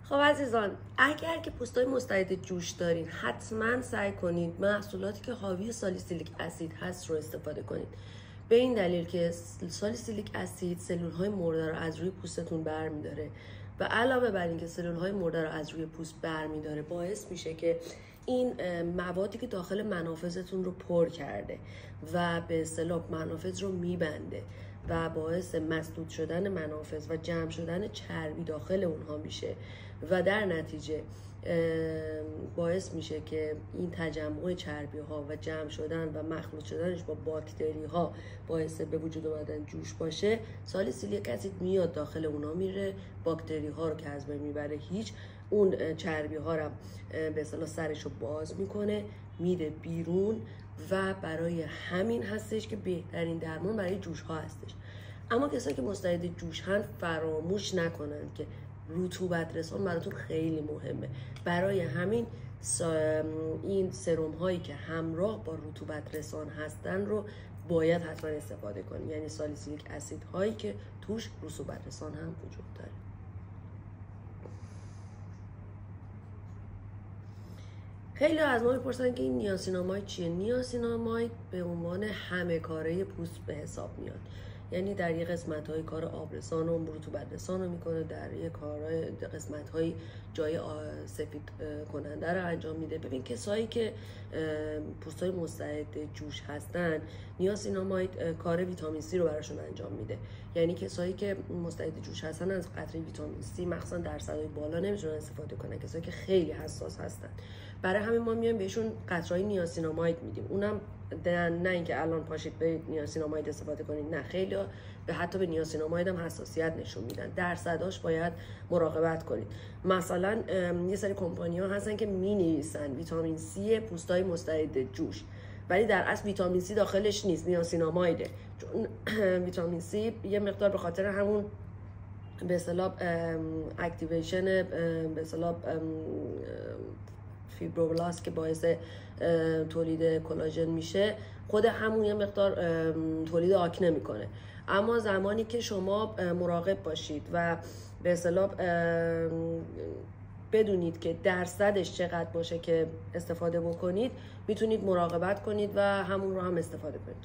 خب عزیزان، اگر که پوستای مستعد جوش دارین حتما سعی کنید محصولاتی که حاوی سالیسیلیک اسید هست رو استفاده کنید. به این دلیل که سالیسیلیک اسید سلول‌های مرده رو از روی پوستتون برمی‌داره و علاوه بر اینکه سلول‌های مرده رو از روی پوست برمی‌داره باعث میشه که این موادی که داخل منافذتون رو پر کرده و به اصطلاح منافذ رو میبنده و باعث مسدود شدن منافذ و جمع شدن چربی داخل اونها میشه و در نتیجه باعث میشه که این تجمع چربی ها و جمع شدن و مخلوط شدنش با باکتری ها باعث به وجود اومدن جوش باشه. سالیسیلیک اسید میاد داخل اونا میره، باکتری ها رو که از بین میبره، هیچ اون چربی ها رو به اصطلاح سرش رو باز میکنه میده بیرون و برای همین هستش که بهترین درمان برای جوش ها هستش. اما کسایی که مستعد جوش هستن فراموش نکنن که رطوبت رسان براتون خیلی مهمه. برای همین این سرم هایی که همراه با رطوبت رسان هستن رو باید حتما استفاده کنید، یعنی سالیسیلیک اسید هایی که توش رطوبت رسان هم وجود داره. خیلی از ما میپرسن که این نیاسیناماید چیه؟ نیاسیناماید به عنوان همه کاره پوست به حساب میاد، یعنی در یه قسمت‌های کار آبرسان و رطوبت رسان رو میکنه، در یه قسمت‌های جای سفید کننده رو انجام میده. ببین کسایی که پوستای مستعد جوش هستن نیاسیناماید کار ویتامین C رو براشون انجام میده، یعنی کسایی که مستعد جوش هستن از قطره ویتامین C مخصوصا درصدهای بالا نمیتونن استفاده کنن، کسایی که خیلی حساس هستن. برای همین ما میایم بهشون قطرهای نیاسیناماید میدیم، اونم نه اینکه الان پاشید برید نیاسیناماید استفاده کنید، نه، خیلی به حتی به نیاسیناماید هم حساسیت نشون میدن، درصداش باید مراقبت کنید. مثلا یه سری کمپانی ها هستن که مینویسن ویتامین C پوستای مستعد جوش، ولی در اصل ویتامین C داخلش نیست، نیاسینامایده. چون ویتامین C یه مقدار به خاطر همون به اصطلاح اکتیویشن به اصطلاح فیبروبلاست که باعث تولید کلاژن میشه، خود همون یه مقدار تولید آکنه میکنه. اما زمانی که شما مراقب باشید و به اصطلاح بدونید که درصدش چقدر باشه که استفاده بکنید، میتونید مراقبت کنید و همون رو هم استفاده کنید.